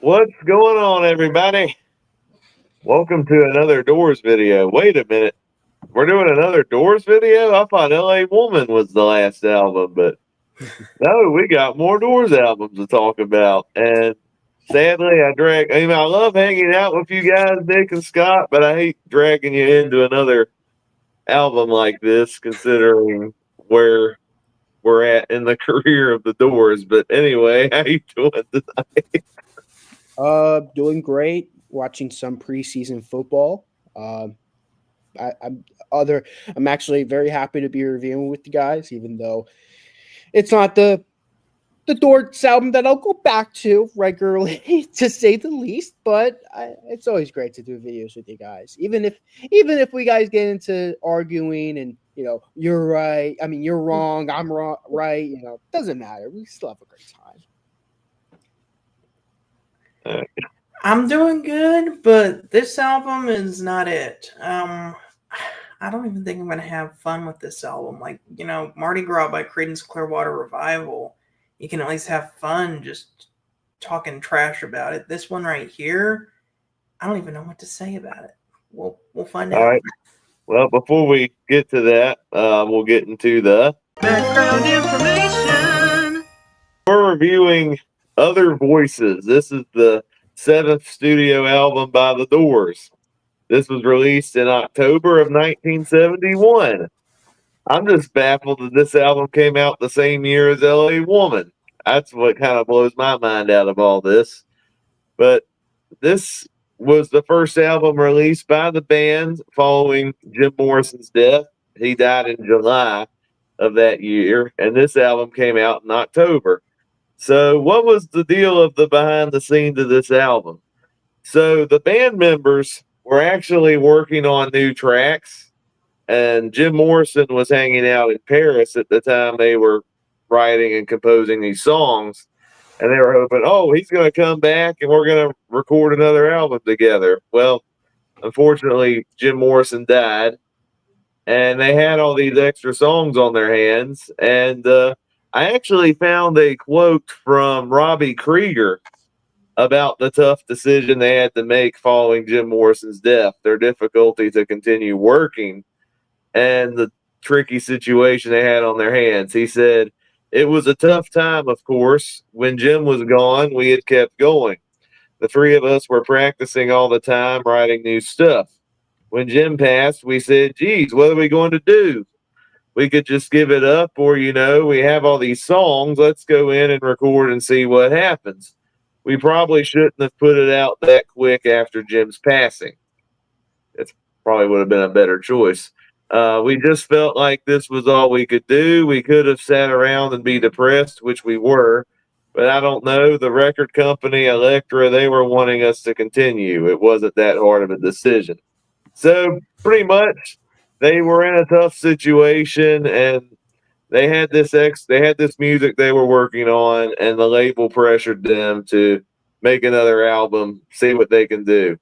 What's going on, everybody? Welcome to another Doors video. Wait a minute. We're doing another Doors video? I thought LA Woman was the last album, but no, we got more Doors albums to talk about. And sadly, I love hanging out with you guys, Nick and Scott, but I hate dragging you into another album like this, considering where we're at in the career of the Doors. But anyway, how you doing tonight? Doing great. Watching some preseason football. I'm other. I'm actually very happy to be reviewing with you guys, even though it's not the Dorks album that I'll go back to regularly, to say the least. But it's always great to do videos with you guys, even if we guys get into arguing and you're right. I mean, you're wrong. I'm wrong. Right. Doesn't matter. We still have a great time. I'm doing good, but this album is not it. I don't even think I'm gonna have fun with this album. Like, Mardi Gras by Creedence Clearwater Revival, you can at least have fun just talking trash about it. This one right here, I don't even know what to say about it. We'll find out. All right. Well, before we get to that, we'll get into the background information. We're reviewing Other Voices. This is the 7th studio album by The Doors. This was released in October of 1971. I'm just baffled that this album came out the same year as LA Woman. That's what kind of blows my mind out of all this. But this was the first album released by the band following Jim Morrison's death. He died in July of that year, and this album came out in October. So what was the deal of the behind the scenes of this album? So the band members were actually working on new tracks, and Jim Morrison was hanging out in Paris at the time they were writing and composing these songs. And they were hoping, he's going to come back and we're going to record another album together. Well, unfortunately, Jim Morrison died, and they had all these extra songs on their hands. And I actually found a quote from Robbie Krieger about the tough decision they had to make following Jim Morrison's death, their difficulty to continue working, and the tricky situation they had on their hands. He said, "It was a tough time, of course. When Jim was gone, we had kept going. The three of us were practicing all the time, writing new stuff. When Jim passed, we said, geez, what are we going to do? We could just give it up, or, we have all these songs. Let's go in and record and see what happens. We probably shouldn't have put it out that quick after Jim's passing." It probably would have been a better choice. We just felt like this was all we could do. We could have sat around and be depressed, which we were, but I don't know. The record company, Elektra, they were wanting us to continue. It wasn't that hard of a decision. So pretty much they were in a tough situation, and they had this music they were working on, and the label pressured them to make another album, see what they can do.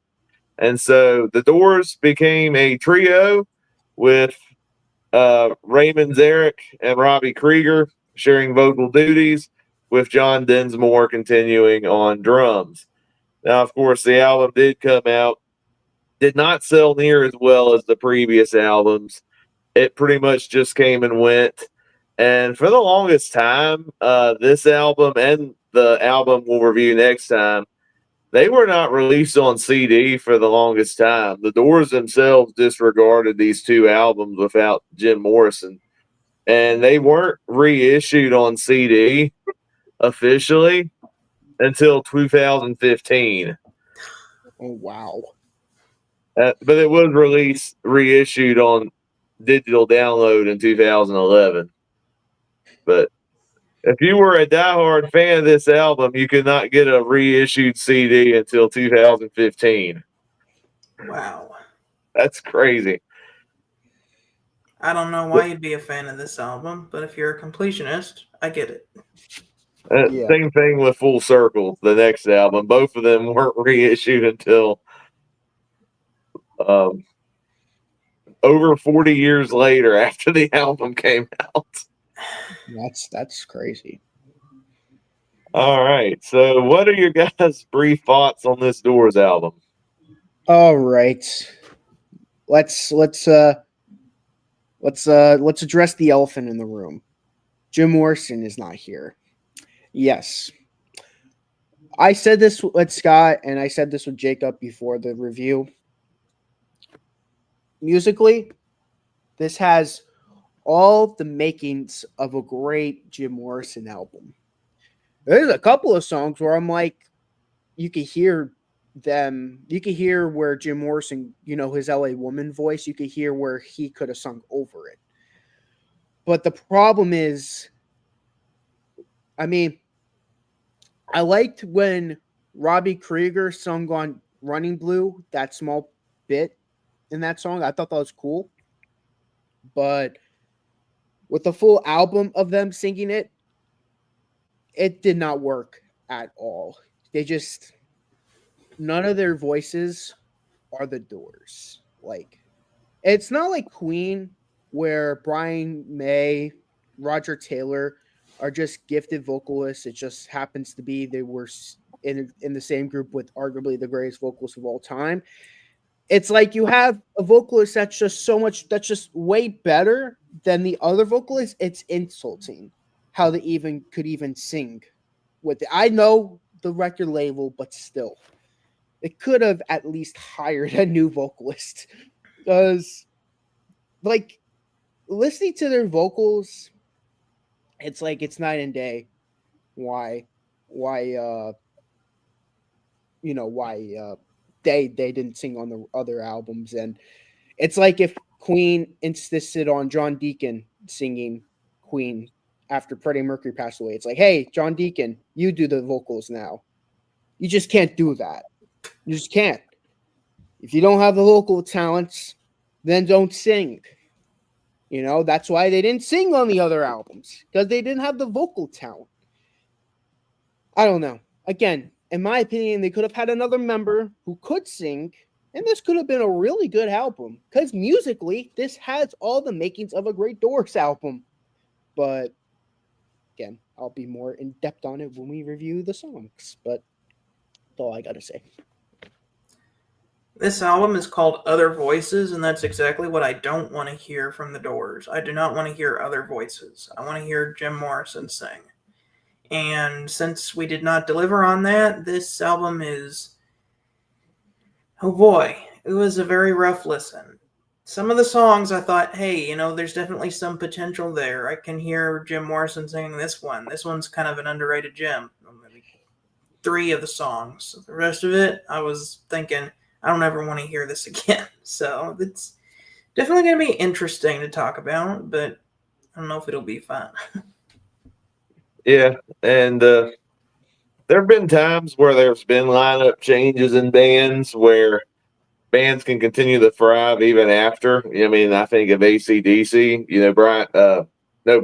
And so the Doors became a trio with Raymond Zarek and Robbie Krieger sharing vocal duties, with John Densmore continuing on drums. Now, of course, the album did come out, did not sell near as well as the previous albums. It pretty much just came and went. And for the longest time, this album and the album we'll review next time, they were not released on CD for the longest time. The Doors themselves disregarded these two albums without Jim Morrison, and they weren't reissued on CD officially until 2015. Oh, wow. But it was reissued on digital download in 2011. But if you were a diehard fan of this album, you could not get a reissued CD until 2015. Wow. That's crazy. I don't know why you'd be a fan of this album, but if you're a completionist, I get it. Same thing with Full Circle, the next album. Both of them weren't reissued until over 40 years later after the album came out. That's crazy. All right. So, what are your guys' brief thoughts on this Doors album? All right. Let's address the elephant in the room. Jim Morrison is not here. Yes. I said this with Scott and I said this with Jacob before the review. Musically, this has all the makings of a great Jim Morrison album. There's a couple of songs where I'm like, you could hear them. You could hear where Jim Morrison, his LA Woman voice, you could hear where he could have sung over it. But the problem is, I mean, I liked when Robbie Krieger sung on Running Blue, that small bit in that song. I thought that was cool. But with the full album of them singing it, it did not work at all. None of their voices are the Doors. Like, it's not like Queen where Brian May, Roger Taylor are just gifted vocalists. It just happens to be they were in the same group with arguably the greatest vocalists of all time. It's like you have a vocalist that's just way better than the other vocalists. It's insulting how they could even sing with it. I know the record label, but still, it could have at least hired a new vocalist because, like, listening to their vocals, it's like it's night and day. Why they didn't sing on the other albums, and it's like if Queen insisted on John Deacon singing Queen after Freddie Mercury passed away. It's like, hey, John Deacon, you do the vocals now. You just can't do that. You just can't. If you don't have the vocal talents, then don't sing. That's why they didn't sing on the other albums, because they didn't have the vocal talent. I don't know. Again, in my opinion, they could have had another member who could sing, and this could have been a really good album, because musically, this has all the makings of a great Doors album. But again, I'll be more in depth on it when we review the songs. But that's all I got to say. This album is called Other Voices, and that's exactly what I don't want to hear from the Doors. I do not want to hear other voices. I want to hear Jim Morrison sing. And since we did not deliver on that, this album is, oh boy, it was a very rough listen. Some of the songs I thought, hey, there's definitely some potential there. I can hear Jim Morrison singing this one. This one's kind of an underrated gem. Maybe 3 of the songs. The rest of it, I was thinking, I don't ever want to hear this again. So it's definitely going to be interesting to talk about, but I don't know if it'll be fun. Yeah, and there have been times where there's been lineup changes in bands where bands can continue to thrive even after. I mean, I think of AC/DC.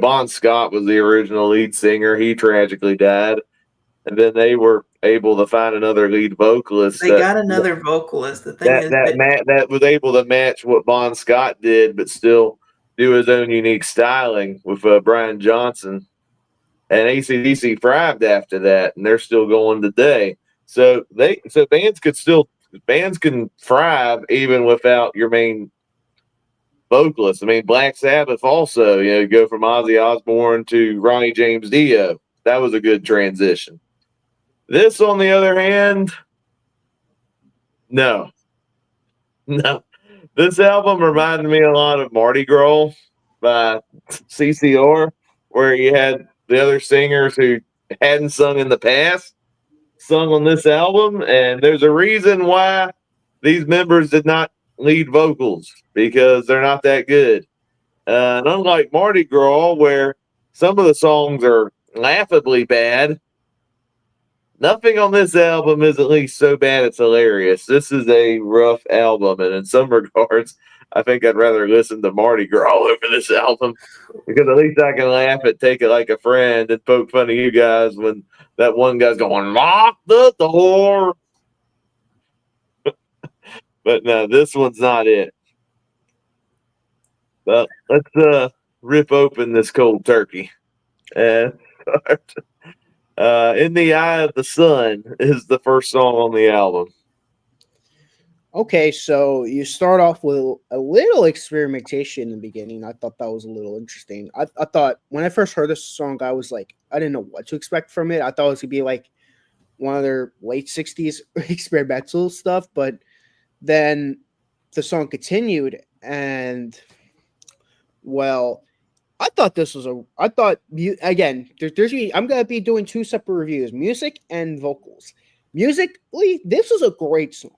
Bon Scott was the original lead singer. He tragically died, and then they were able to find another lead vocalist. They got another vocalist. The thing that was able to match what Bon Scott did, but still do his own unique styling with Brian Johnson. And AC/DC thrived after that, and they're still going today. So bands can thrive even without your main vocalist. I mean, Black Sabbath also, go from Ozzy Osbourne to Ronnie James Dio. That was a good transition. This, on the other hand, no. This album reminded me a lot of Mardi Gras by CCR, where you had the other singers who hadn't sung in the past sung on this album, and there's a reason why these members did not lead vocals, because they're not that good. And unlike Mardi Gras, where some of the songs are laughably bad, nothing on this album is at least so bad it's hilarious. This is a rough album, and in some regards, I think I'd rather listen to Mardi Gras over this album, because at least I can laugh at Take It Like a Friend and poke fun of you guys when that one guy's going, lock the door. But no, this one's not it. But let's rip open this cold turkey and In the Eye of the Sun is the first song on the album. Okay, so you start off with a little experimentation in the beginning. I thought that was a little interesting. I thought when I first heard this song, I was like, I didn't know what to expect from it. I thought it was gonna be like one of their late 60s experimental stuff, but then the song continued, and well, I thought this was again, I'm gonna be doing two separate reviews: music and vocals. Musically, this was a great song.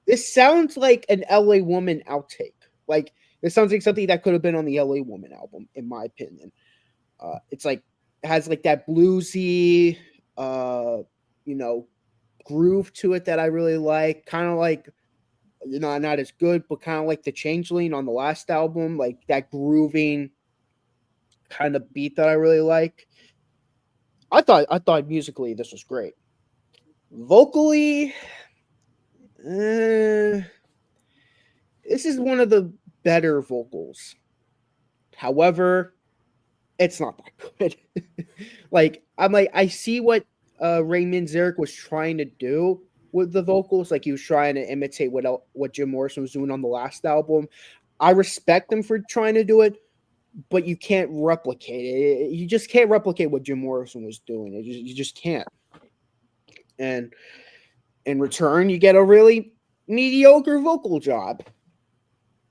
This sounds like an LA Woman outtake. Like this sounds like something that could have been on the LA Woman album, in my opinion. It's like has like that bluesy, groove to it that I really like. Kind of like, not as good, but kind of like the Changeling on the last album, like that grooving kind of beat that I really like. I thought musically this was great. Vocally, this is one of the better vocals. However, it's not that good. I see what Ray Manzarek was trying to do with the vocals. Like he was trying to imitate what Jim Morrison was doing on the last album. I respect him for trying to do it, but you can't replicate it. You just can't replicate what Jim Morrison was doing. You just can't. And in return, you get a really mediocre vocal job.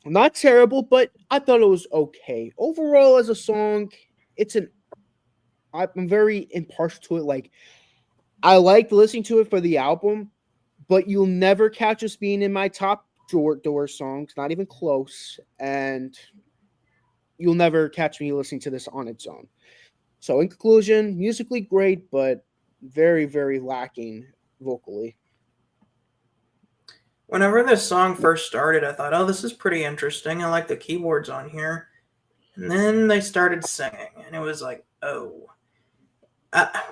Not terrible, but I thought it was okay. Overall, as a song, I'm very impartial to it. Like, I liked listening to it for the album, but you'll never catch us being in my top Doors songs, not even close. And you'll never catch me listening to this on its own. So, in conclusion, musically great, but very, very lacking vocally. Whenever this song first started, I thought, oh, this is pretty interesting. I like the keyboards on here. And then they started singing, and it was like, oh.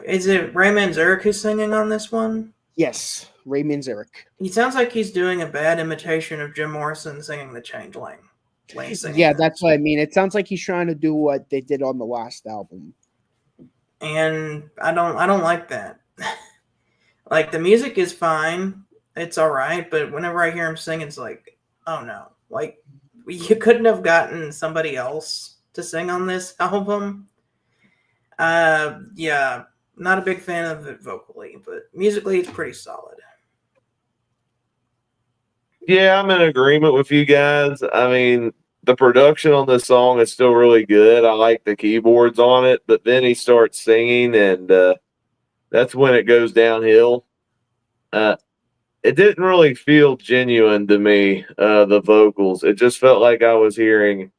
Is it Ray Manzarek who's singing on this one? Yes, Ray Manzarek. He sounds like he's doing a bad imitation of Jim Morrison singing The Changeling. Yeah, that's what I mean. It sounds like he's trying to do what they did on the last album. And I don't like that. Like, the music is fine. It's all right, but whenever I hear him sing, it's like, oh no. Like, you couldn't have gotten somebody else to sing on this album. Yeah, not a big fan of it vocally, but musically it's pretty solid. Yeah, I'm in agreement with you guys. I mean, the production on this song is still really good. I like the keyboards on it, but then he starts singing, and that's when it goes downhill. It didn't really feel genuine to me, the vocals. It just felt like I was hearing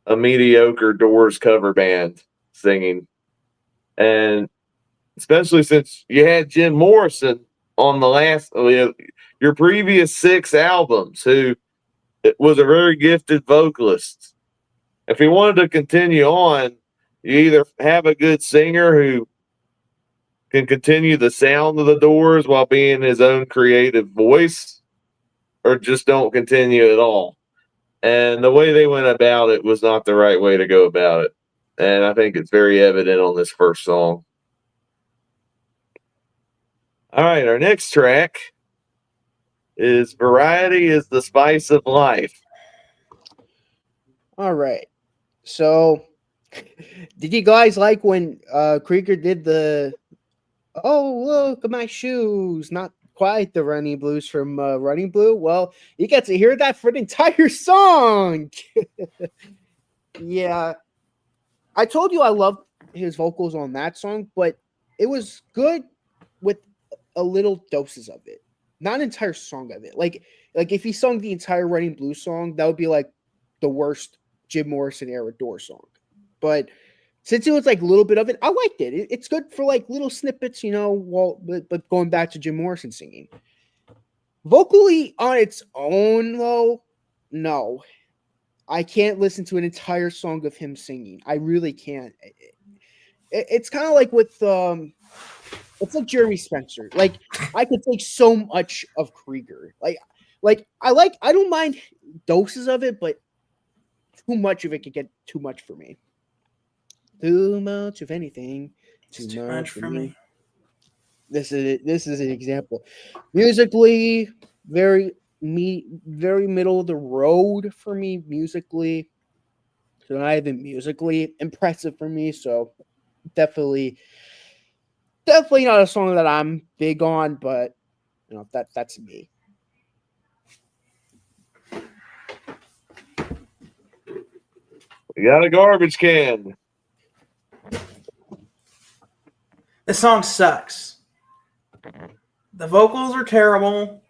a mediocre Doors cover band singing. And especially since you had Jim Morrison on the last, your previous 6 albums, who was a very gifted vocalist. If he wanted to continue on, you either have a good singer who can continue the sound of the Doors while being his own creative voice, or just don't continue at all. And the way they went about it was not the right way to go about it. And I think it's very evident on this first song. All right, our next track is Variety is the Spice of Life. All right. So, did you guys like when Krieger did the "Oh, look at my shoes"? Not quite the Running Blues from Running Blue. Well, you get to hear that for the entire song. Yeah. I told you I loved his vocals on that song, but it was good with a little doses of it. Not an entire song of it. Like if he sung the entire Running Blue song, that would be like the worst Jim Morrison era Door song. But since it was like a little bit of it, I liked it. It's good for like little snippets, but going back to Jim Morrison singing. Vocally on its own, though, no. I can't listen to an entire song of him singing. I really can't. It's kind of like with it's like Jeremy Spencer. Like I could take so much of Krieger. Like I don't mind doses of it, but too much of it could get too much for me. Too much of anything. Too much for me. This is an example. Musically, very middle of the road for me musically. So not even musically impressive for me. So definitely not a song that I'm big on, but that's me. We got a garbage can. The song sucks. The vocals are terrible.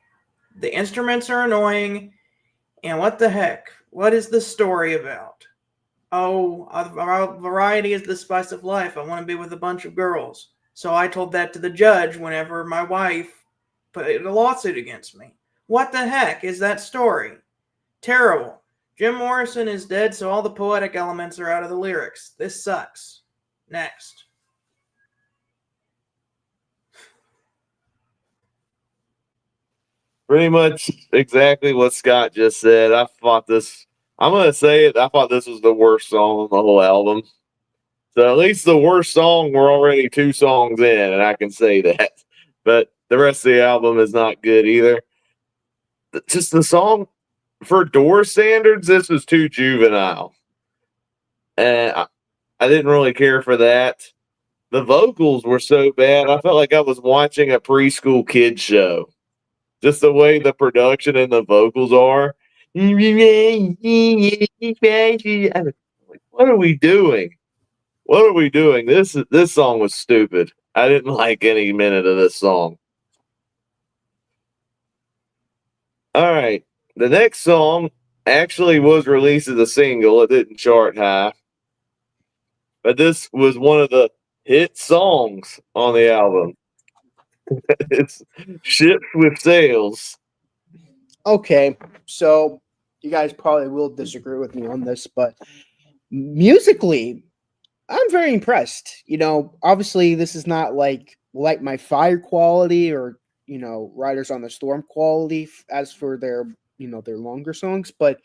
The instruments are annoying. And what the heck? What is the story about? Oh, variety is the spice of life. I want to be with a bunch of girls. So I told that to the judge whenever my wife put a lawsuit against me. What the heck is that story? Terrible. Jim Morrison is dead, so all the poetic elements are out of the lyrics. This sucks. Next. Pretty much exactly what Scott just said. I'm going to say it. I thought this was the worst song on the whole album. So at least the worst song, we're already 2 songs in, and I can say that. But the rest of the album is not good either. Just the song, for Doors standards, this was too juvenile. And I didn't really care for that. The vocals were so bad, I felt like I was watching a preschool kid show. Just the way the production and the vocals are. What are we doing? What are we doing? This song was stupid. I didn't like any minute of this song. All right. The next song actually was released as a single. It didn't chart high. But this was one of the hit songs on the album. It's Ships with Sails. Okay, so you guys probably will disagree with me on this, but musically, I'm very impressed. Obviously, this is not like Light My Fire quality or Riders on the Storm quality as for their their longer songs, but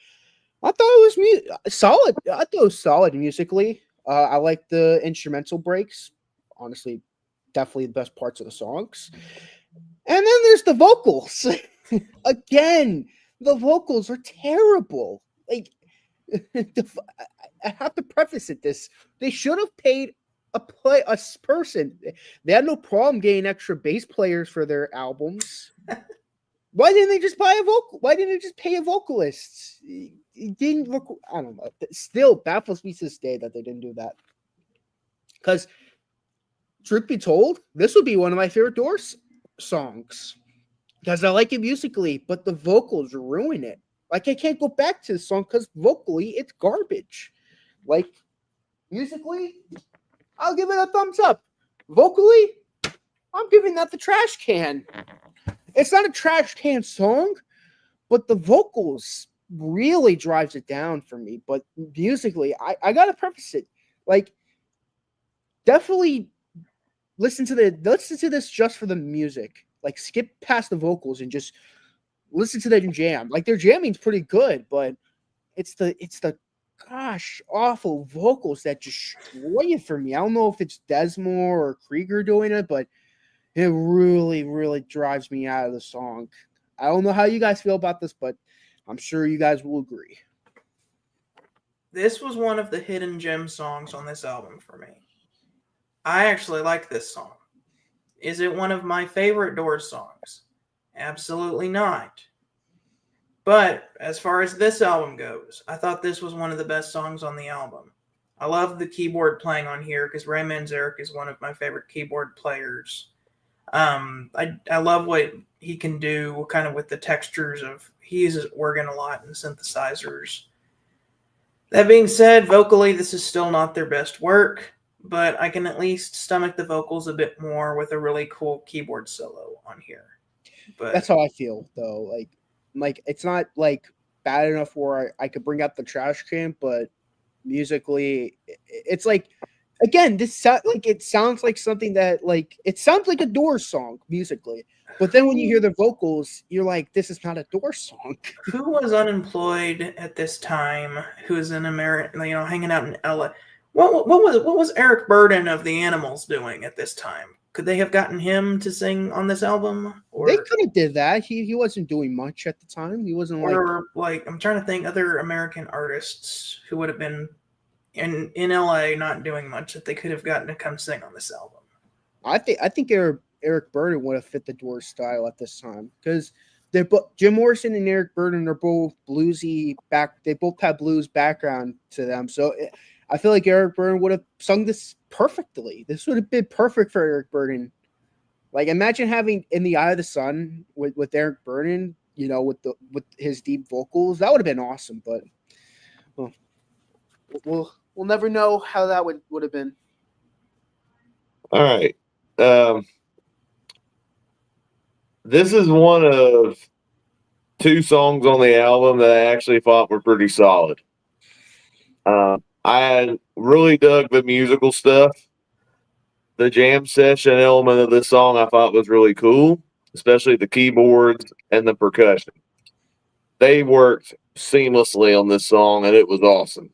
I thought it was solid. I thought it was solid musically. I like the instrumental breaks. Honestly, definitely the best parts of the songs. And then there's the vocals. Again, the vocals are terrible. Like, I have to preface it this. They should have paid a person. They had no problem getting extra bass players for their albums. Why didn't they just buy a vocal? Why didn't they just pay a vocalist? It didn't look. I don't know. It still baffles me to this day that they didn't do that. Because, truth be told, this would be one of my favorite Doors songs. Because I like it musically, but the vocals ruin it. Like, I can't go back to the song because vocally it's garbage. Like, musically, I'll give it a thumbs up. Vocally, I'm giving that the trash can. It's not a trash can song, but the vocals really drives it down for me. But musically, I gotta preface it. Like, definitely listen to this just for the music. Like, skip past the vocals and just listen to their jam. Like, their jamming's pretty good, but it's the gosh awful vocals that just destroy it for me. I don't know if it's Desmore or Krieger doing it, but it really, really drives me out of the song. I don't know how you guys feel about this, but I'm sure you guys will agree. This was one of the hidden gem songs on this album for me. I actually like this song. Is it one of my favorite Doors songs? Absolutely not. But as far as this album goes, I thought this was one of the best songs on the album. I love the keyboard playing on here because Ray Manzarek is one of my favorite keyboard players. I love what he can do kind of with the textures of, he uses organ a lot and synthesizers. That being said, vocally, this is still not their best work, but I can at least stomach the vocals a bit more with a really cool keyboard solo on here. But that's how I feel, though. Like it's not like bad enough where I could bring out the trash can, but musically, it's like, again, it sounds like something that, like, it sounds like a Doors song musically, but then when you hear the vocals, you're like, this is not a Doors song. Who was unemployed at this time? Who was in America, hanging out in LA? What was Eric Burdon of the Animals doing at this time? Could they have gotten him to sing on this album? They could have did that. He wasn't doing much at the time. He wasn't like I'm trying to think other American artists who would have been in LA not doing much that they could have gotten to come sing on this album. I think Eric Burdon would have fit the Doors style at this time because they're Jim Morrison and Eric Burdon are both bluesy back. They both have blues background to them, so I feel like Eric Burdon would have sung this perfectly. This would have been perfect for Eric Burdon. Like imagine having "In the Eye of the Sun" with Eric Burdon, you know, with his deep vocals. That would have been awesome, but we'll never know how that would have been. All right. This is one of two songs on the album that I actually thought were pretty solid. I really dug the musical stuff. The jam session element of this song I thought was really cool, especially the keyboards and the percussion. They worked seamlessly on this song, and it was awesome.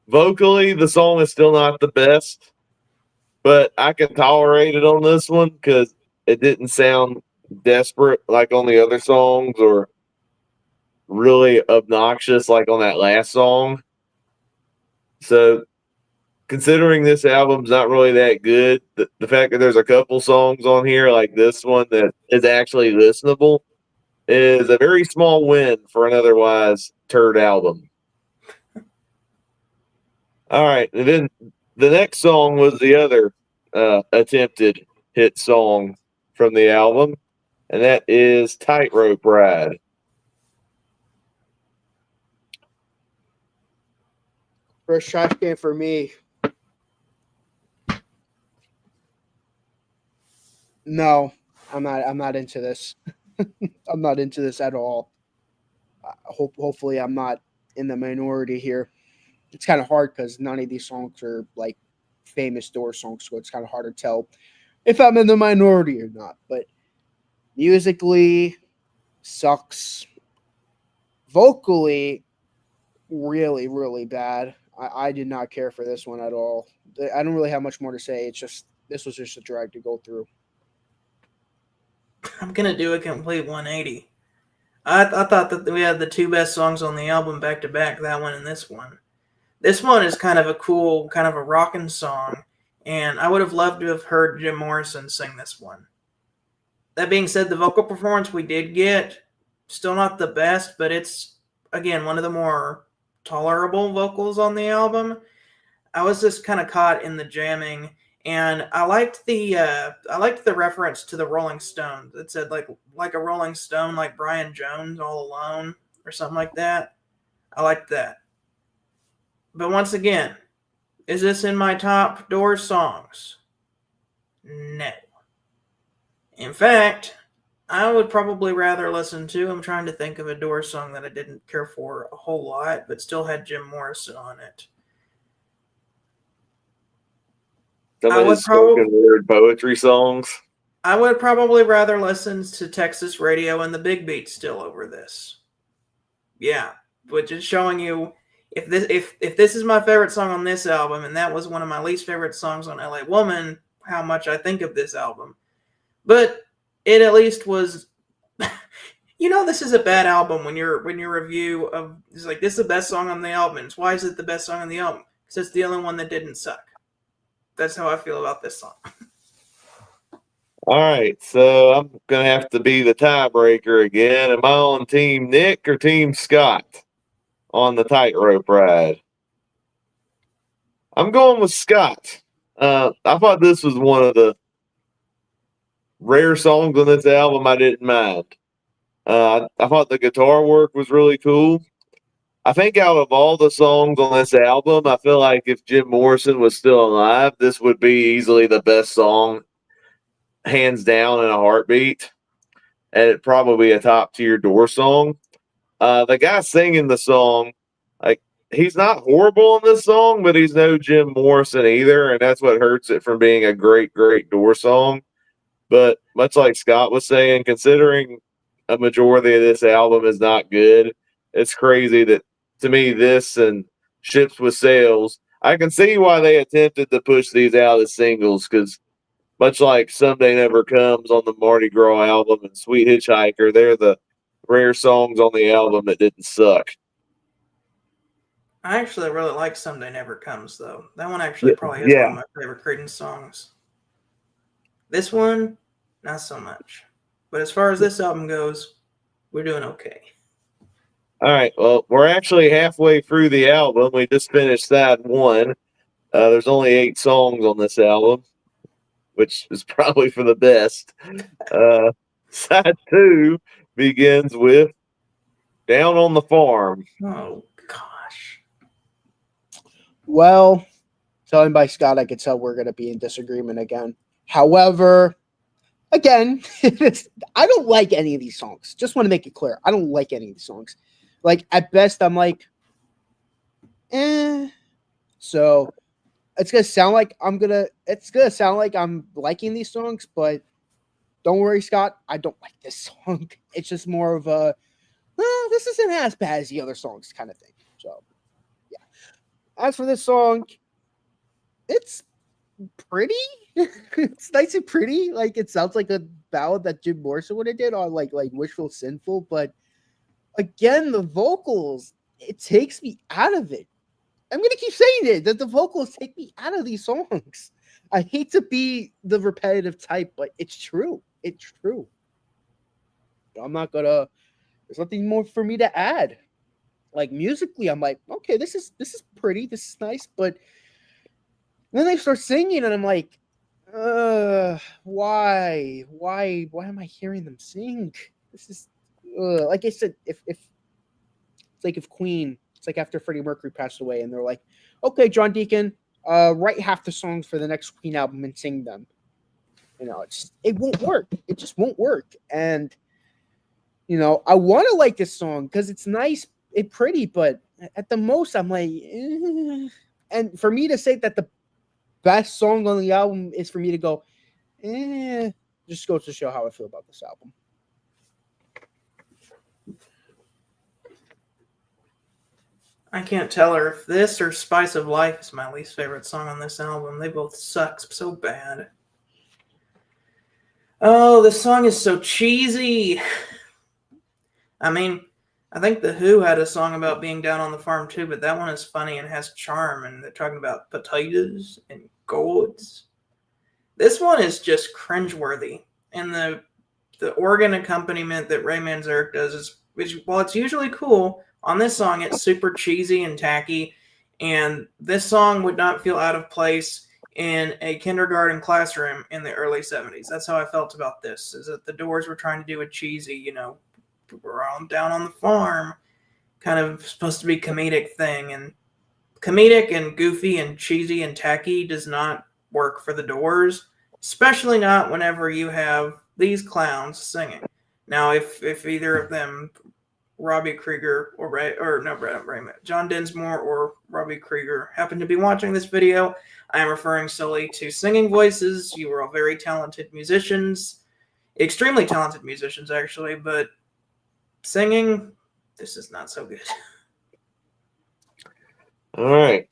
Vocally, the song is still not the best, but I can tolerate it on this one because it didn't sound desperate like on the other songs or really obnoxious like on that last song. So considering this album's not really that good, the fact that there's a couple songs on here like this one that is actually listenable is a very small win for an otherwise turd album. All right, and then the next song was the other attempted hit song from the album, and that is Tightrope Ride. First trash can for me. No, I'm not into this. I'm not into this at all. Hopefully I'm not in the minority here. It's kind of hard because none of these songs are like famous Doors songs, so it's kind of hard to tell if I'm in the minority or not. But musically, sucks. Vocally, really, really bad. I did not care for this one at all. I don't really have much more to say. It's just this was just a drag to go through. I'm gonna do a complete 180. I thought that we had the two best songs on the album back to back, that one and this one. This one is kind of a cool, kind of a rockin' song, and I would have loved to have heard Jim Morrison sing this one. That being said, the vocal performance we did get, still not the best, but it's, again, one of the more tolerable vocals on the album. I was just kind of caught in the jamming, and I liked the reference to the Rolling Stones. It said like a Rolling Stone, like Brian Jones, all alone, or something like that. I liked that. But once again, is this in my top Doors songs? No. In fact, I would probably rather listen to, I'm trying to think of a Doors song that I didn't care for a whole lot, but still had Jim Morrison on it. Some of his spoken word poetry songs. I would probably rather listen to Texas Radio and the Big Beat still over this. Yeah, which is showing you if this is my favorite song on this album, and that was one of my least favorite songs on LA Woman, how much I think of this album. But it at least was, this is a bad album when your review of it's like this is the best song on the album. It's why is it the best song on the album? Because it's the only one that didn't suck. That's how I feel about this song. All right, so I'm gonna have to be the tiebreaker again. Am I on Team Nick or Team Scott on the Tightrope Ride? I'm going with Scott. I thought this was one of the rare songs on this album I didn't mind. I thought the guitar work was really cool. I think out of all the songs on this album, I feel like if Jim Morrison was still alive, this would be easily the best song, hands down, in a heartbeat. And it'd probably be a top tier Doors song. The guy singing the song, he's not horrible in this song, but he's no Jim Morrison either, and that's what hurts it from being a great, great Doors song. But much like Scott was saying, considering a majority of this album is not good, it's crazy that, to me, this and Ships with Sails, I can see why they attempted to push these out as singles, because much like Someday Never Comes on the Mardi Gras album and Sweet Hitchhiker, they're the rare songs on the album that didn't suck. I actually really like Someday Never Comes, though. That one actually probably is one of my favorite Creedence songs. This one, not so much. But as far as this album goes, we're doing okay. All right. Well, we're actually halfway through the album. We just finished side 1. There's only 8 songs on this album, which is probably for the best. Side 2 begins with Down on the Farm. Oh, gosh. Well, telling by Scott, I could tell we're going to be in disagreement again. However, again, I don't like any of these songs. Just want to make it clear. I don't like any of these songs. Like, at best, I'm like, eh. So it's gonna sound like I'm liking these songs, but don't worry, Scott, I don't like this song. It's just more of a this isn't as bad as the other songs kind of thing. So yeah. As for this song, it's pretty. It's nice and pretty. Like, it sounds like a ballad that Jim Morrison would have did on like Wishful Sinful, but again, the vocals, it takes me out of it. I'm going to keep saying it, that the vocals take me out of these songs. I hate to be the repetitive type, but it's true. It's true. I'm not going to, there's nothing more for me to add. Like, musically, I'm like, okay, this is pretty, this is nice, but then they start singing and I'm like, why am I hearing them sing? This is, like I said, if it's like if Queen, it's like after Freddie Mercury passed away and they're like, okay, John Deacon, write half the songs for the next Queen album and sing them. You know, it won't work. It just won't work. And, you know, I want to like this song because it's nice, it's pretty, but at the most I'm like, eh. And for me to say that the best song on the album is for me to go, just goes to show how I feel about this album. I can't tell her if this or Spice of Life is my least favorite song on this album. They both suck so bad. Oh, this song is so cheesy. I mean, I think The Who had a song about being down on the farm too, but that one is funny and has charm, and they're talking about potatoes and gourds. This one is just cringeworthy, and the organ accompaniment that Ray Manzarek does is, while it's usually cool, on this song it's super cheesy and tacky, and this song would not feel out of place in a kindergarten classroom in the early 70s. That's how I felt about this, is that the Doors were trying to do a cheesy, you know, we're all down on the farm, kind of supposed to be comedic thing, and comedic and goofy and cheesy and tacky does not work for the Doors, especially not whenever you have these clowns singing. Now, if either of them, Robbie Krieger John Densmore or Robbie Krieger, happen to be watching this video, I am referring solely to singing voices. You are all very talented musicians, extremely talented musicians, actually, but singing, this is not so good. All right.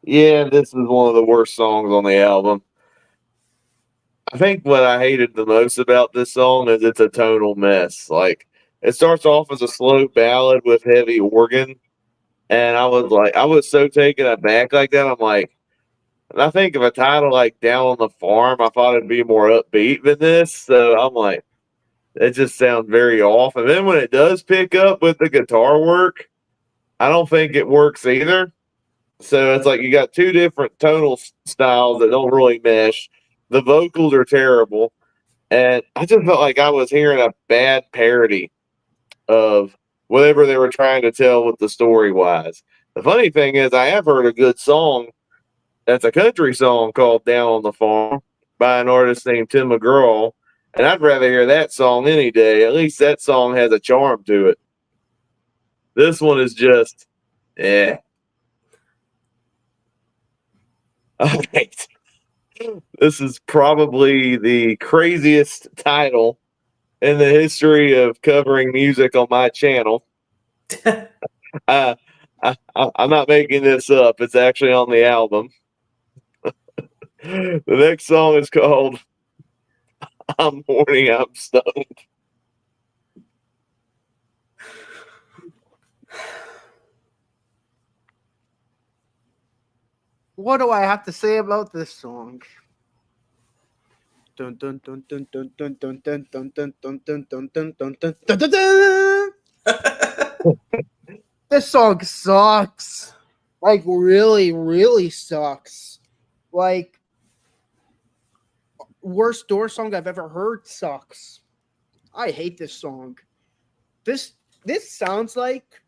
Yeah, this is one of the worst songs on the album. I think what I hated the most about this song is it's a tonal mess. Like, it starts off as a slow ballad with heavy organ, and I was so taken aback like that. I'm like, and I think of a title like Down on the Farm, I thought it'd be more upbeat than this. So I'm like, it just sounds very off. And then when it does pick up with the guitar work, I don't think it works either. So it's like you got two different tonal styles that don't really mesh. The vocals are terrible. And I just felt like I was hearing a bad parody of whatever they were trying to tell with the story wise. The funny thing is, I have heard a good song that's a country song called Down on the Farm by an artist named Tim McGraw. And I'd rather hear that song any day. At least that song has a charm to it. This one is just, eh. All right. This is probably the craziest title in the history of covering music on my channel. I'm not making this up. It's actually on the album. The next song is called I'm Horny, I'm Stoned. What do I have to say about this song? Dun dun dun dun dun dun dun dun dun dun dun dun dun dun dun dun dun dun dun. This song sucks. Like really, really sucks. Like worst door song I've ever heard sucks. I hate this song. This sounds like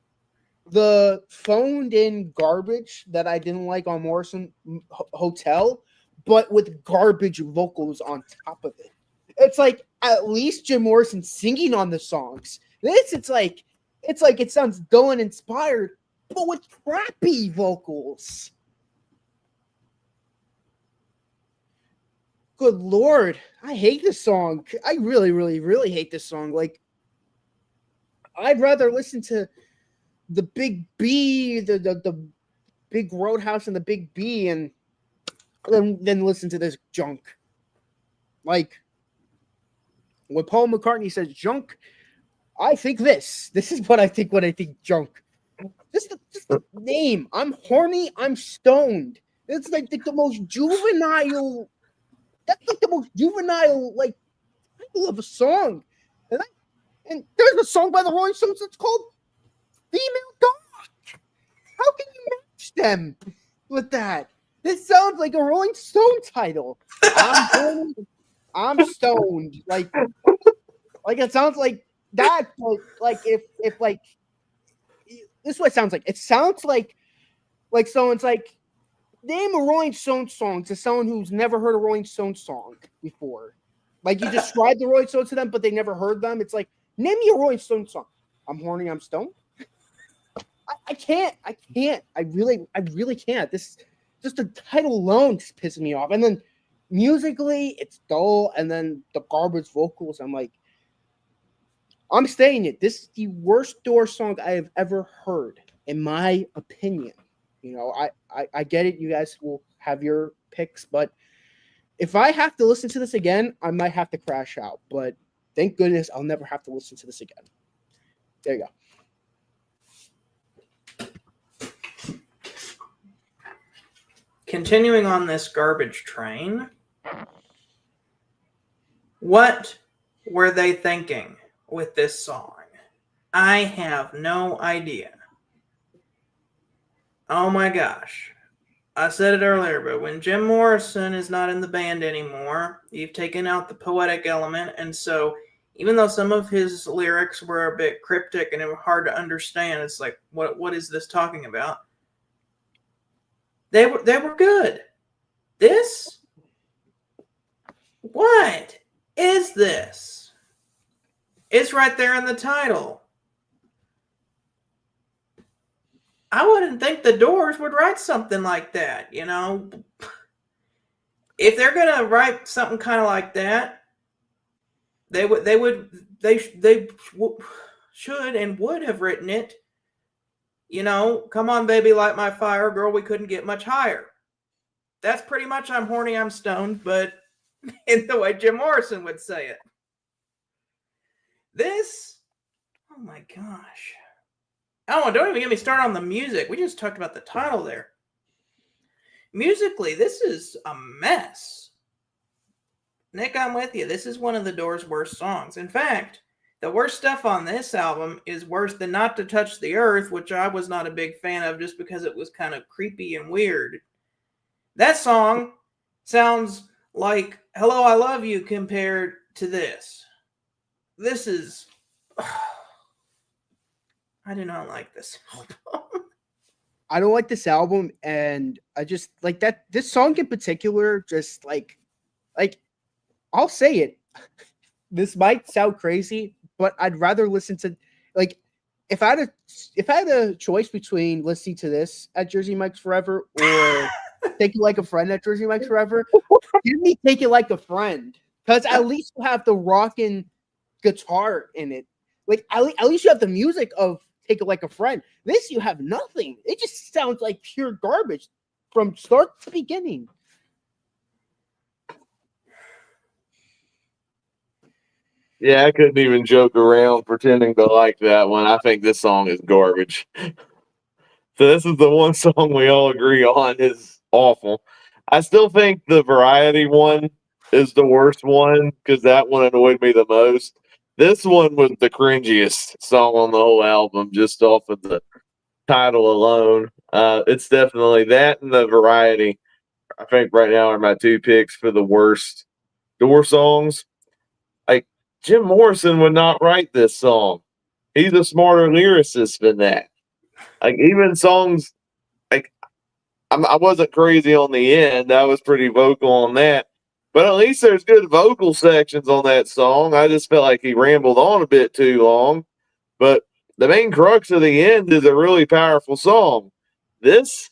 the phoned in garbage that I didn't like on Morrison Hotel, but with garbage vocals on top of it. It's like at least Jim Morrison singing on the songs. This it's like it sounds dull and inspired, but with crappy vocals. Good Lord, I hate this song. I really, really, really hate this song. Like, I'd rather listen to the Big B, the Big Roadhouse and the Big B, and then listen to this junk. Like, when Paul McCartney says junk, I think this. This is what I think when I think junk. Just the name. I'm horny, I'm stoned. It's like the most juvenile. That's like the most juvenile, like, title of a song. And there's a song by the Rolling Stones that's called Female Dog. How can you match them with that? This sounds like a Rolling Stone title. I'm stoned. Like it sounds like that. Like if like this is what it sounds like. It sounds like someone's like, name a Rolling Stones song to someone who's never heard a Rolling Stones song before. Like you describe the Rolling Stones to them, but they never heard them. It's like, name me a Rolling Stones song. I'm horny, I'm stoned. I can't. I really can't. This just the title alone just pisses me off. And then musically, it's dull. And then the garbage vocals, I'm like, I'm saying it. This is the worst Door song I have ever heard, in my opinion. You know, I get it. You guys will have your picks, but if I have to listen to this again, I might have to crash out. But thank goodness I'll never have to listen to this again. There you go. Continuing on this garbage train, what were they thinking with this song? I have no idea. Oh my gosh. I said it earlier, but when Jim Morrison is not in the band anymore, you've taken out the poetic element, and so even though some of his lyrics were a bit cryptic and hard to understand, it's like, what is this talking about? They were good. This? What is this? It's right there in the title. I wouldn't think the Doors would write something like that, you know. If they're gonna write something kind of like that, they should and would have written it. You know, come on, baby, light my fire, girl. We couldn't get much higher. That's pretty much I'm horny, I'm stoned, but in the way Jim Morrison would say it. This, oh my gosh. Oh, don't even get me started on the music. We just talked about the title there. Musically, this is a mess. Nick, I'm with you. This is one of the Doors' worst songs. In fact, the worst stuff on this album is worse than Not to Touch the Earth, which I was not a big fan of just because it was kind of creepy and weird. That song sounds like Hello, I Love You compared to this. This is... I do not like this album. I don't like this album, and I just like that. This song in particular, just like I'll say it. This might sound crazy, but I'd rather listen to like if I had a choice between listening to this at Jersey Mike's Forever or Take It Like a Friend at Jersey Mike's Forever, give me Take It Like a Friend, because at least you have the rockin' guitar in it. Like at least you have the music of Take It Like a Friend. This you have nothing. It just sounds like pure garbage from start to beginning. Yeah, I couldn't even joke around pretending to like that one. I think this song is garbage. So this is the one song we all agree on is awful. I still think the variety one is the worst one because that one annoyed me the most. This one was the cringiest song on the whole album, just off of the title alone. It's definitely that and the variety. I think right now are my two picks for the worst door songs. Like Jim Morrison would not write this song. He's a smarter lyricist than that. Like even songs like I wasn't crazy on the end. I was pretty vocal on that. But at least there's good vocal sections on that song. I just felt like he rambled on a bit too long. But the main crux of the end is a really powerful song. This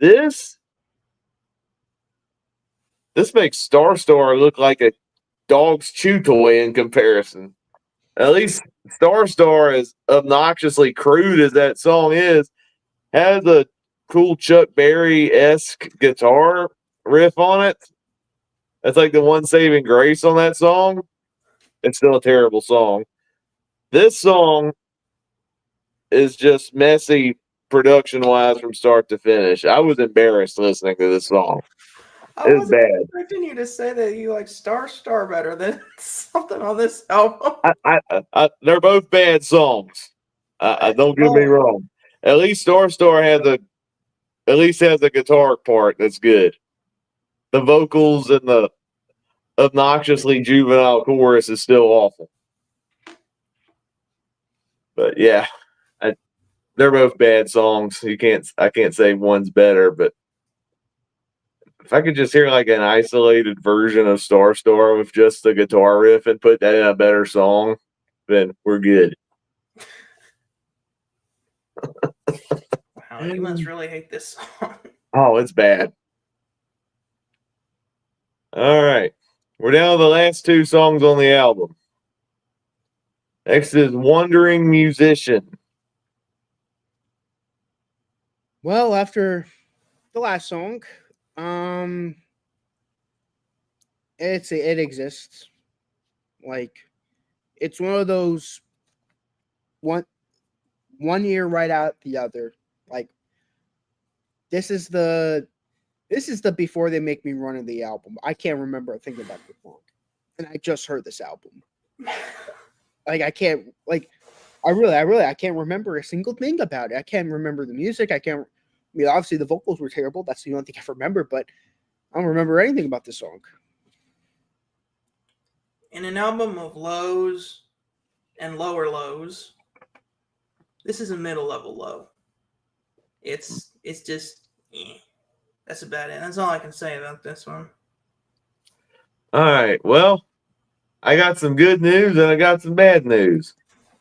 this this makes Star Star look like a dog's chew toy in comparison. At least Star Star, as obnoxiously crude as that song is, has a cool Chuck Berry esque guitar riff on it. That's like the one saving grace on that song. It's still a terrible song. This song is just messy production wise from start to finish. I was embarrassed listening to this song. I It's wasn't bad. expecting you to say that you like Star better than something on this album. They're both bad songs. Don't get me wrong. At least Star has a guitar part that's good. The vocals and the obnoxiously juvenile chorus is still awful. But yeah, they're both bad songs. I can't say one's better, but if I could just hear like an isolated version of Star with just the guitar riff and put that in a better song, then we're good. Wow, you must really hate this song. Oh, it's bad. All right. We're down to the last two songs on the album. Next is Wandering Musician. Well, after the last song, it exists. Like it's one of those one year right out the other. Like this is the before they make me run of the album. I can't remember a thing about this song, and I just heard this album. Like I can't I can't remember a single thing about it. I can't remember the music. I mean, obviously the vocals were terrible. That's the only thing I remember, but I don't remember anything about this song. In an album of lows and lower lows, this is a middle level low. It's just that's about it. That's all I can say about this one. All right. Well, I got some good news and I got some bad news.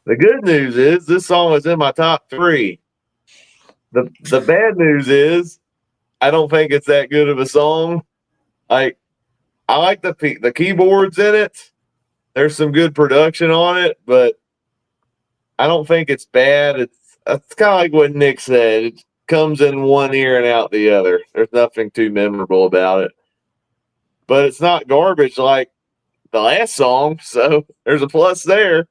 The good news is this song is in my top 3. The bad news is I don't think it's that good of a song. Like I like the keyboards in it. There's some good production on it, but I don't think it's bad. It's kind of like what Nick said. It comes in one ear and out the other. There's nothing too memorable about it. But it's not garbage like the last song, so there's a plus there.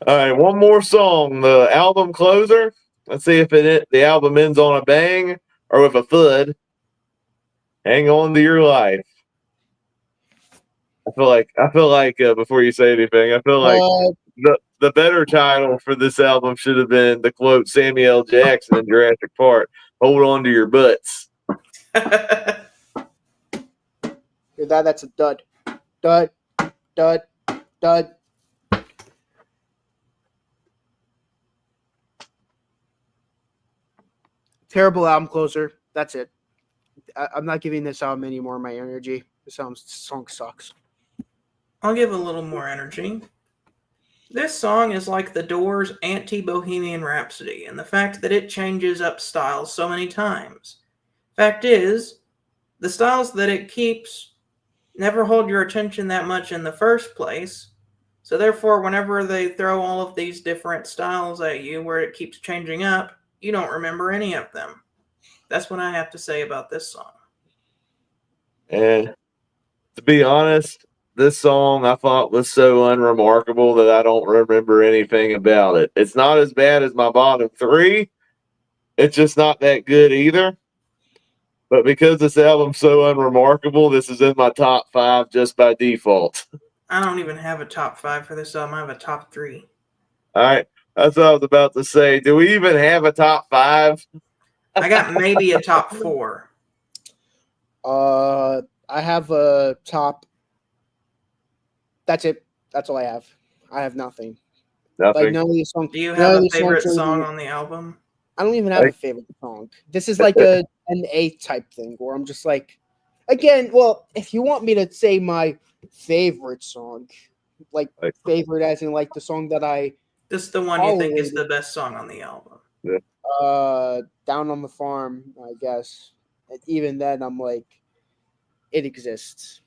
All right, one more song, the album closer. Let's see if the album ends on a bang or with a thud. Hang on to your life. I feel like before you say anything, I feel like the better title for this album should have been the quote Samuel L. Jackson in Jurassic Park. Hold on to your butts. That's a dud. Dud. Dud. Dud. Terrible album closer. That's it. I'm not giving this album any more of my energy. This song sucks. I'll give a little more energy. This song is like The Doors' anti-Bohemian Rhapsody, and the fact that it changes up styles so many times. Fact is, the styles that it keeps never hold your attention that much in the first place. So therefore, whenever they throw all of these different styles at you where it keeps changing up, you don't remember any of them. That's what I have to say about this song. And to be honest, this song I thought was so unremarkable that I don't remember anything about it. It's not as bad as my bottom three. It's just not that good either. But because this album's so unremarkable, this is in my top five just by default. I don't even have a top 5 for this album. I have a top 3. All right. That's what I was about to say. Do we even have a top five? I got maybe a top 4. I have a top. That's it. That's all I have. I have nothing. Nothing. Like none of these songs. Do you none have of a these favorite songs are song even- on the album? I don't even have a favorite song. This is like an A type thing where I'm just like, again, well, if you want me to say my favorite song, like favorite as in like the song that I This is the one you think is the best song on the album. Down on the Farm, I guess. Even then I'm like, it exists.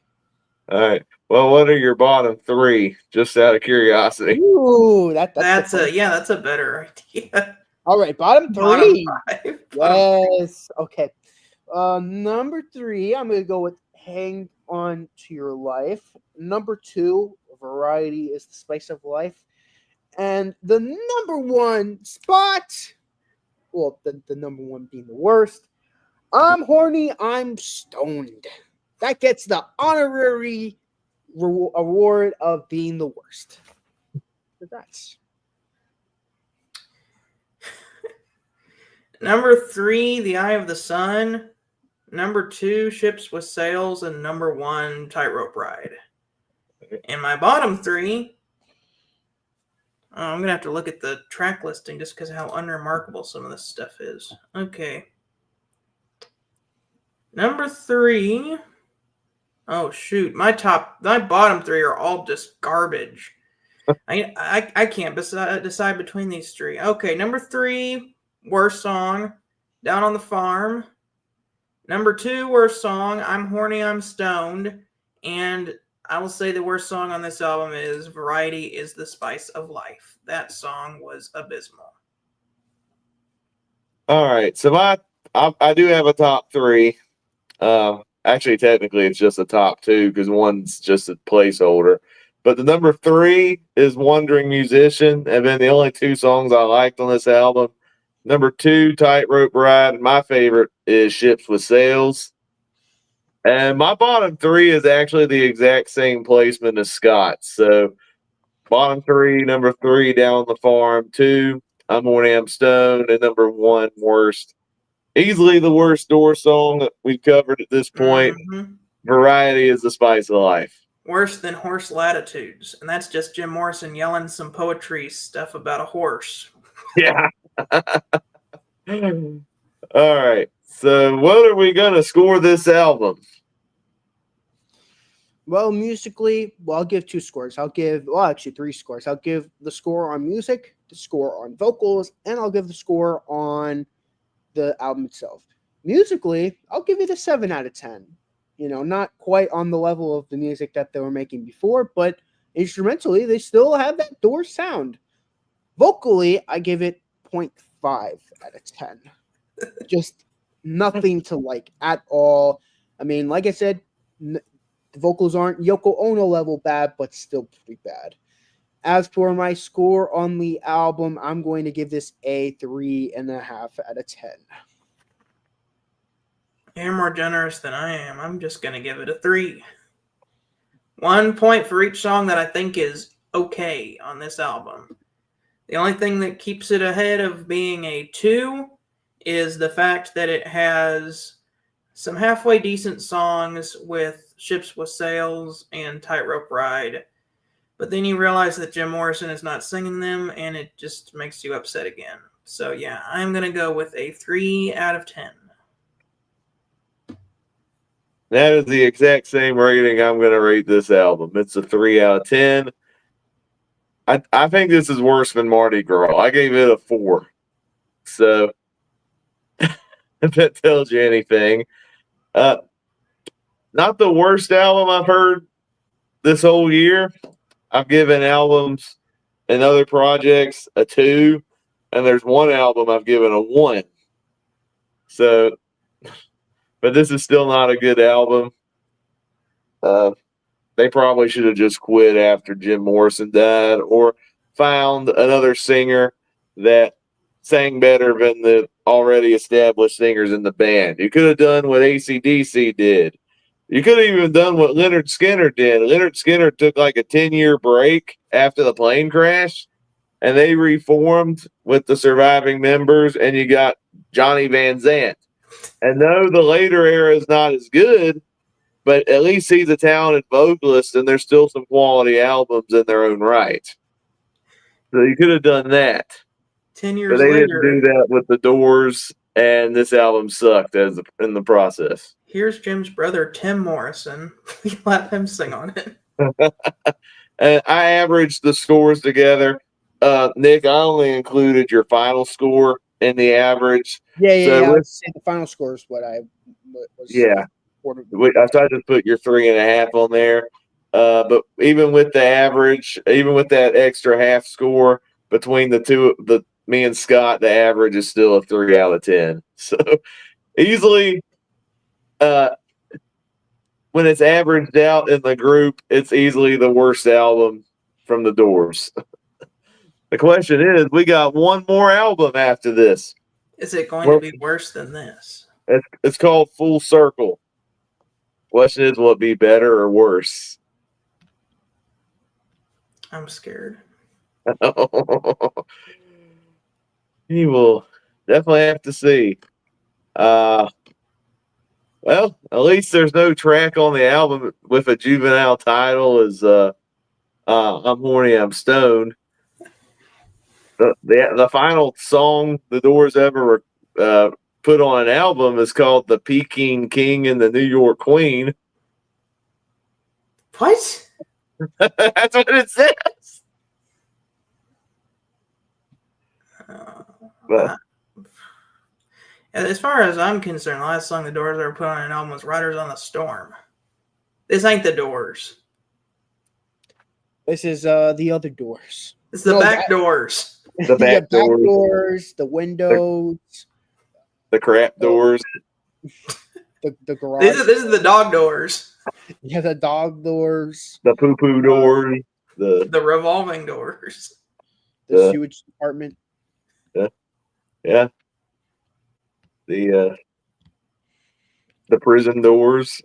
All right. Well, what are your bottom three? Just out of curiosity. Ooh, That's a better idea. all right, bottom Bottom three. 5. Yes. Okay. Number 3, I'm gonna go with Hang On to Your Life. Number 2, Variety is the Spice of Life. And the number 1 spot, well, the number 1 being the worst, I'm Horny, I'm Stoned. That gets the honorary award of being the worst. Congrats. Number 3, The Eye of the Sun. Number 2, Ships with Sails. And number 1, Tightrope Ride. And my bottom 3, I'm going to have to look at the track listing just because of how unremarkable some of this stuff is. Okay. Number 3. Oh, shoot. My bottom 3 are all just garbage. I can't decide between these 3. Okay, number 3, worst song, Down on the Farm. Number 2, worst song, I'm Horny, I'm Stoned. And I will say the worst song on this album is Variety is the Spice of Life. That song was abysmal. All right. So I do have a top three. Actually, technically, it's just a top 2 because one's just a placeholder. But the number 3 is Wandering Musician. And then the only 2 songs I liked on this album. Number 2, Tightrope Ride. My favorite is Ships with Sails. And my bottom 3 is actually the exact same placement as Scott's. So bottom 3, number 3, Down on the Farm. 2, I'm Horny, I'm Stoned. And number 1, worst. Easily the worst Doors song that we've covered at this point. Mm-hmm. Variety is the Spice of Life. Worse than Horse Latitudes. And that's just Jim Morrison yelling some poetry stuff about a horse. Yeah. All right. So what are we going to score this album? Well, musically, I'll give 2 scores. Actually 3 scores. I'll give the score on music, the score on vocals, and I'll give the score on the album itself. Musically, I'll give it a 7 out of 10. You know, not quite on the level of the music that they were making before, but instrumentally, they still have that Doors sound. Vocally, I give it 0.5 out of 10. Just nothing to like at all. I mean, like I said, the vocals aren't Yoko Ono level bad, but still pretty bad. As for my score on the album, I'm going to give this a 3.5 out of 10. You're more generous than I am. I'm just going to give it a 3. 1 point for each song that I think is okay on this album. The only thing that keeps it ahead of being a 2 is the fact that it has some halfway decent songs with Ships with Sails and Tightrope Ride. But then you realize that Jim Morrison is not singing them, and it just makes you upset again. So yeah, I'm going to go with a 3 out of 10. That is the exact same rating I'm going to rate this album. It's a 3 out of 10. I think this is worse than Mardi Gras. I gave it a 4. So if that tells you anything. Not the worst album I've heard this whole year. I've given albums and other projects a 2, and there's one album I've given a 1. So, but this is still not a good album. They probably should have just quit after Jim Morrison died, or found another singer that sang better than the already established singers in the band. You could have done what AC/DC did. You could have even done what Leonard Skinner did. Leonard Skinner took like a 10-year break after the plane crash, and they reformed with the surviving members, and you got Johnny Van Zant. And no, the later era is not as good, but at least he's a talented vocalist, and there's still some quality albums in their own right. So you could have done that. 10 But years they later, didn't do that with the Doors, and this album sucked in the process. here's Jim's brother, Tim Morrison. We let him sing on it. And I averaged the scores together. Nick, I only included your final score in the average. Yeah. So I would say the final score is what I was. Yeah. I tried to put your 3.5 on there. But even with the average, even with that extra half score between me and Scott, the average is still a 3 out of 10. So easily, when it's averaged out in the group, it's easily the worst album from the Doors. The question is, we got one more album after this. Is it going to be worse than this? It's called Full Circle. Question is, will it be better or worse? I'm scared. You will definitely have to see. Well, at least there's no track on the album with a juvenile title as I'm Horny, I'm Stoned. The final song the Doors ever put on an album is called The Peking King and the New York Queen. What? That's what it says. But As far as I'm concerned, the last song the Doors ever put on an album was Riders on the Storm. This ain't the Doors. This is the other Doors. It's the back doors. The back doors, the windows, the crap doors, the garage. This is the dog doors. Yeah, the dog doors, the poo poo doors, the revolving doors, the sewage department. Yeah. The prison doors.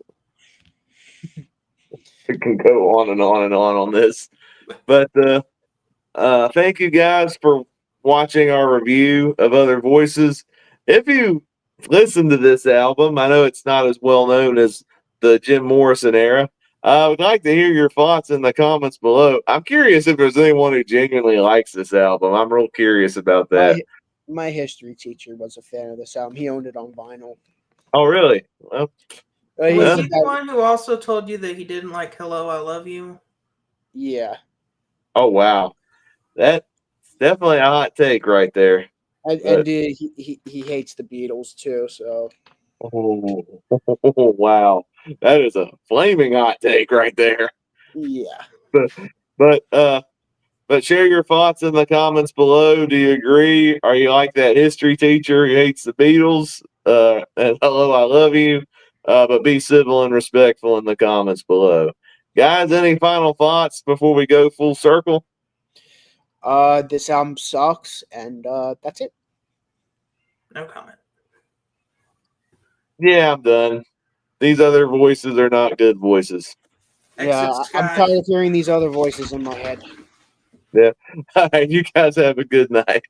It can go on and on and on this. But thank you guys for watching our review of Other Voices. If you listen to this album, I know it's not as well known as the Jim Morrison era. I would like to hear your thoughts in the comments below. I'm curious if there's anyone who genuinely likes this album. I'm real curious about that. My history teacher was a fan of this album. He owned it on vinyl. Oh, really? Well, was he the one who also told you that he didn't like Hello, I Love You? Yeah. Oh, wow. That's definitely a hot take right there. And he hates the Beatles, too, so. Oh, wow. That is a flaming hot take right there. Yeah. But share your thoughts in the comments below. Do you agree? Are you like that history teacher who hates the Beatles? And hello, I love you. But be civil and respectful in the comments below. Guys, any final thoughts before we go full circle? This album sucks, and that's it. No comment. Yeah, I'm done. These other voices are not good voices. Yeah, I'm tired of hearing these other voices in my head. Yeah. All right, you guys have a good night.